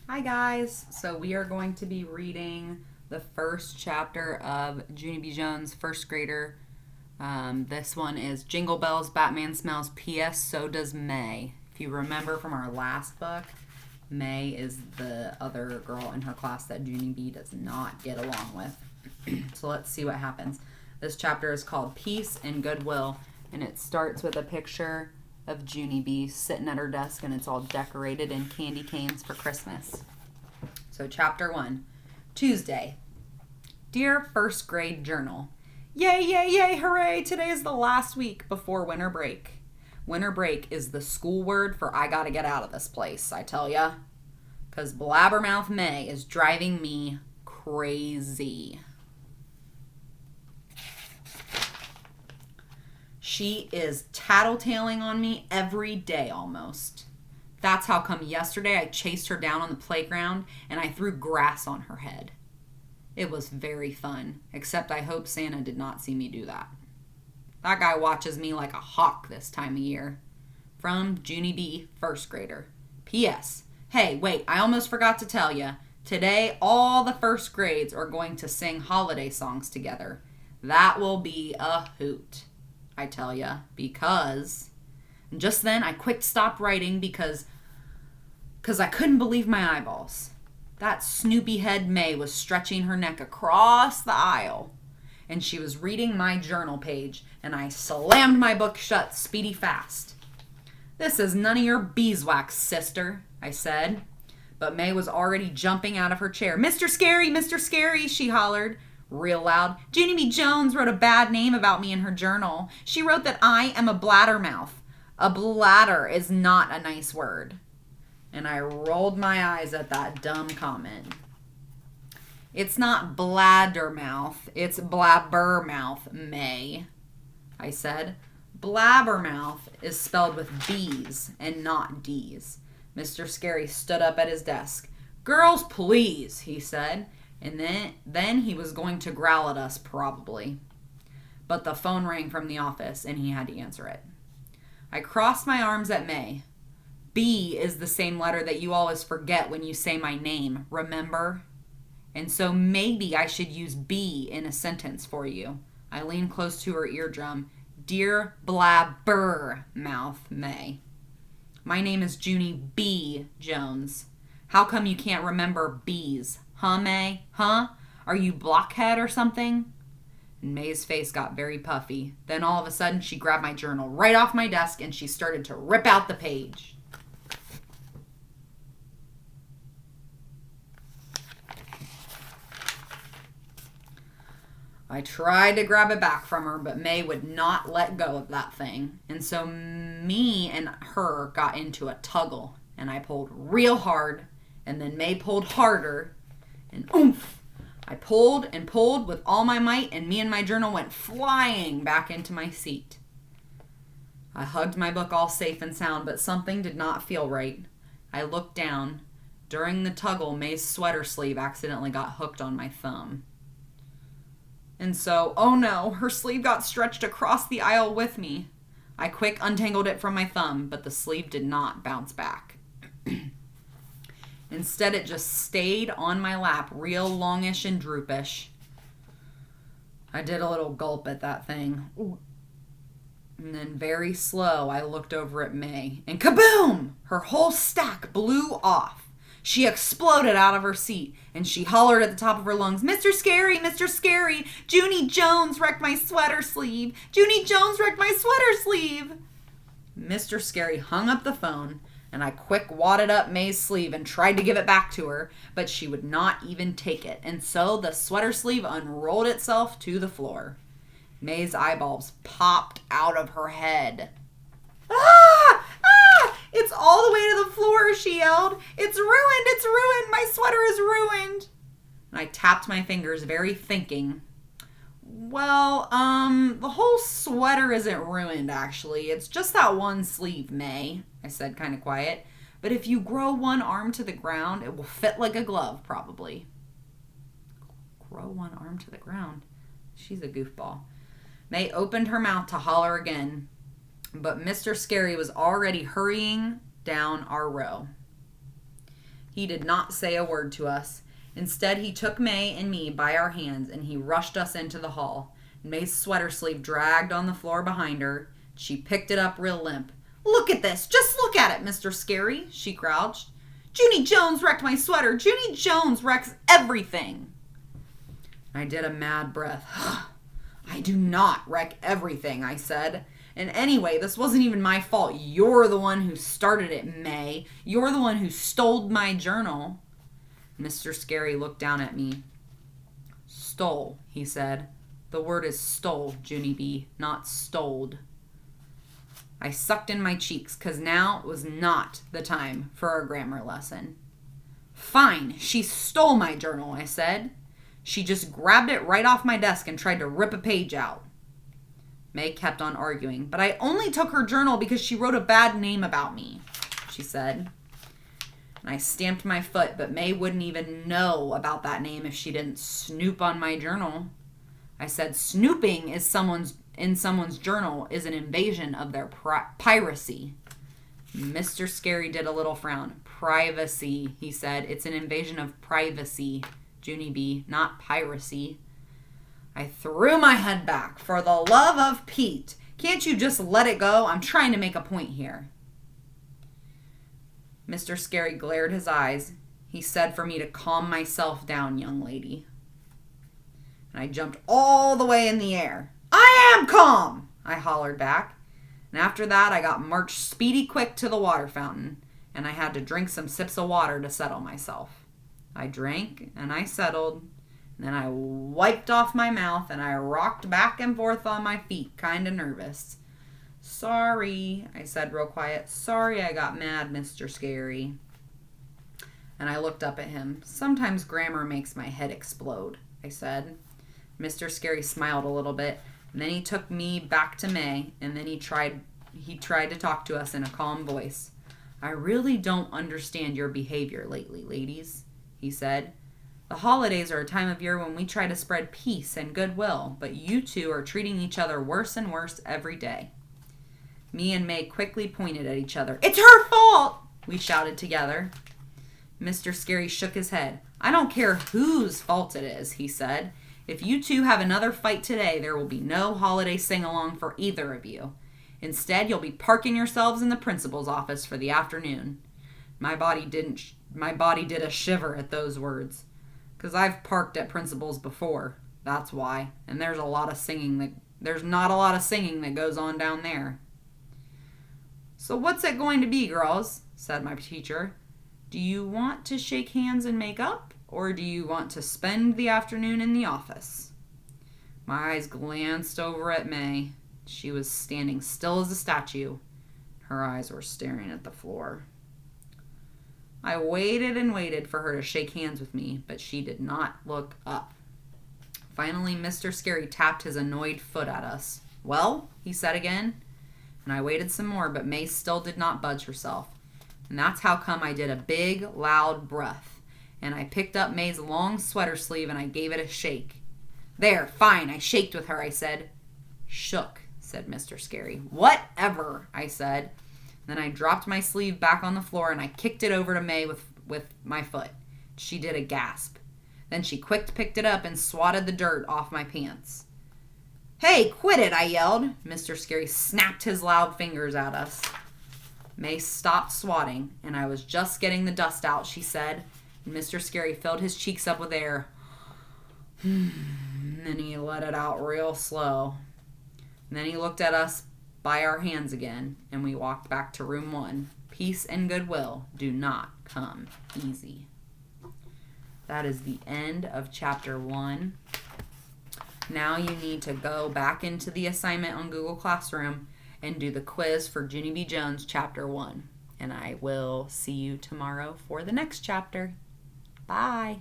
Hi guys! So we are going to be reading the first chapter of Junie B. Jones' first grader. This one is Jingle Bells, Batman Smells, P.S. So Does May. If you remember from our last book, May is the other girl in her class that Junie B. does not get along with. So let's see what happens. This chapter is called Peace and Goodwill, and it starts with a picture of Junie B sitting at her desk, and it's all decorated in candy canes for Christmas. So chapter 1, Tuesday. Dear first grade journal. Yay, yay, yay, hooray! Today is the last week before winter break. Winter break is the school word for I gotta get out of this place, I tell ya. 'Cause Blabbermouth May is driving me crazy. She is tattletaling on me every day almost. That's how come yesterday I chased her down on the playground and I threw grass on her head. It was very fun, except I hope Santa did not see me do that. That guy watches me like a hawk this time of year. From Junie B, first grader. P.S. Hey, wait, I almost forgot to tell you. Today, all the first grades are going to sing holiday songs together. That will be a hoot. I tell ya, because... And just then, I quick stopped writing because I couldn't believe my eyeballs. That Snoopy head May was stretching her neck across the aisle, and she was reading my journal page, and I slammed my book shut speedy fast. This is none of your beeswax, sister, I said. But May was already jumping out of her chair. Mr. Scary, she hollered. Real loud. Junie B. Jones wrote a bad name about me in her journal. She wrote that I am a bladdermouth. A bladder is not a nice word. And I rolled my eyes at that dumb comment. It's not bladdermouth, it's blabbermouth, May, I said. Blabbermouth is spelled with B's and not D's. Mr. Scary stood up at his desk. Girls, please, he said. And then he was going to growl at us, probably. But the phone rang from the office, and he had to answer it. I crossed my arms at May. B is the same letter that you always forget when you say my name, remember? And so maybe I should use B in a sentence for you. I leaned close to her eardrum. Dear Blabbermouth May. My name is Junie B. Jones. How come you can't remember B's? Huh, May? Huh? Are you blockhead or something? And May's face got very puffy. Then all of a sudden she grabbed my journal right off my desk and she started to rip out the page. I tried to grab it back from her, but May would not let go of that thing. And so me and her got into a tuggle, and I pulled real hard, and then May pulled harder, and oomph! I pulled and pulled with all my might, and me and my journal went flying back into my seat. I hugged my book all safe and sound, but something did not feel right. I looked down. During the tuggle, May's sweater sleeve accidentally got hooked on my thumb. And so, oh no, her sleeve got stretched across the aisle with me. I quick untangled it from my thumb, but the sleeve did not bounce back. Instead, it just stayed on my lap, real longish and droopish. I did a little gulp at that thing. And then very slow, I looked over at May, and kaboom! Her whole stack blew off. She exploded out of her seat, and she hollered at the top of her lungs, Mr. Scary, Junie Jones wrecked my sweater sleeve. Junie Jones wrecked my sweater sleeve. Mr. Scary hung up the phone, and I quick wadded up May's sleeve and tried to give it back to her, but she would not even take it, and so the sweater sleeve unrolled itself to the floor. May's eyeballs popped out of her head. Ah! Ah! It's all the way to the floor, she yelled. It's ruined, my sweater is ruined. And I tapped my fingers, very thinking. Well, the whole sweater isn't ruined, actually. It's just that one sleeve, May, I said kind of quiet. But if you grow one arm to the ground, it will fit like a glove, probably. Grow one arm to the ground? She's a goofball. May opened her mouth to holler again, but Mr. Scary was already hurrying down our row. He did not say a word to us. Instead, he took May and me by our hands and he rushed us into the hall. May's sweater sleeve dragged on the floor behind her. She picked it up real limp. "Look at this! Just look at it, Mr. Scary," she crouched. "Junie Jones wrecked my sweater. Junie Jones wrecks everything." I did a mad breath. "I do not wreck everything," I said. "And anyway, this wasn't even my fault. You're the one who started it, May. You're the one who stole my journal." Mr. Scary looked down at me. "Stole," he said. "The word is stole, Junie B., not stoled." I sucked in my cheeks, 'cause now was not the time for a grammar lesson. "Fine, she stole my journal," I said. "She just grabbed it right off my desk and tried to rip a page out." May kept on arguing. "But I only took her journal because she wrote a bad name about me," she said. And I stamped my foot, but May wouldn't even know about that name if she didn't snoop on my journal. I said, "Snooping is in someone's journal is an invasion of their piracy." Mr. Scary did a little frown. "Privacy," he said. "It's an invasion of privacy, Junie B., not piracy." I threw my head back. "For the love of Pete, can't you just let it go? I'm trying to make a point here." Mr. Scary glared his eyes. He said for me to calm myself down, young lady. And I jumped all the way in the air. "I am calm," I hollered back. And after that, I got marched speedy quick to the water fountain, and I had to drink some sips of water to settle myself. I drank, and I settled, and then I wiped off my mouth, and I rocked back and forth on my feet, kind of nervous. "Sorry," I said real quiet. "Sorry I got mad, Mr. Scary." And I looked up at him. "Sometimes grammar makes my head explode," I said. Mr. Scary smiled a little bit, and then he took me back to May, and then he tried to talk to us in a calm voice. "I really don't understand your behavior lately, ladies," he said. "The holidays are a time of year when we try to spread peace and goodwill, but you two are treating each other worse and worse every day." Me and May quickly pointed at each other. "It's her fault!" we shouted together. Mr. Scary shook his head. "I don't care whose fault it is," he said. "If you two have another fight today, there will be no holiday sing-along for either of you. Instead, you'll be parking yourselves in the principal's office for the afternoon." My body did a shiver at those words. 'Cause I've parked at principals before. That's why. And there's not a lot of singing that goes on down there. "So what's it going to be, girls?" said my teacher. "Do you want to shake hands and make up? Or do you want to spend the afternoon in the office?" My eyes glanced over at May. She was standing still as a statue. Her eyes were staring at the floor. I waited and waited for her to shake hands with me, but she did not look up. Finally, Mr. Scary tapped his annoyed foot at us. "Well?" he said again. And I waited some more, but May still did not budge herself. And that's how come I did a big, loud breath. And I picked up May's long sweater sleeve and I gave it a shake. "There, fine, I shaked with her," I said. "Shook," said Mr. Scary. "Whatever," I said. Then I dropped my sleeve back on the floor and I kicked it over to May with my foot. She did a gasp. Then she picked it up and swatted the dirt off my pants. "Hey, quit it," I yelled. Mr. Scary snapped his loud fingers at us. May stopped swatting, and I was just getting the dust out, she said. And Mr. Scary filled his cheeks up with air. And then he let it out real slow. And then he looked at us by our hands again, and we walked back to room 1. Peace and goodwill do not come easy. That is the end of chapter 1. Now you need to go back into the assignment on Google Classroom and do the quiz for Junie B. Jones chapter 1. And I will see you tomorrow for the next chapter. Bye.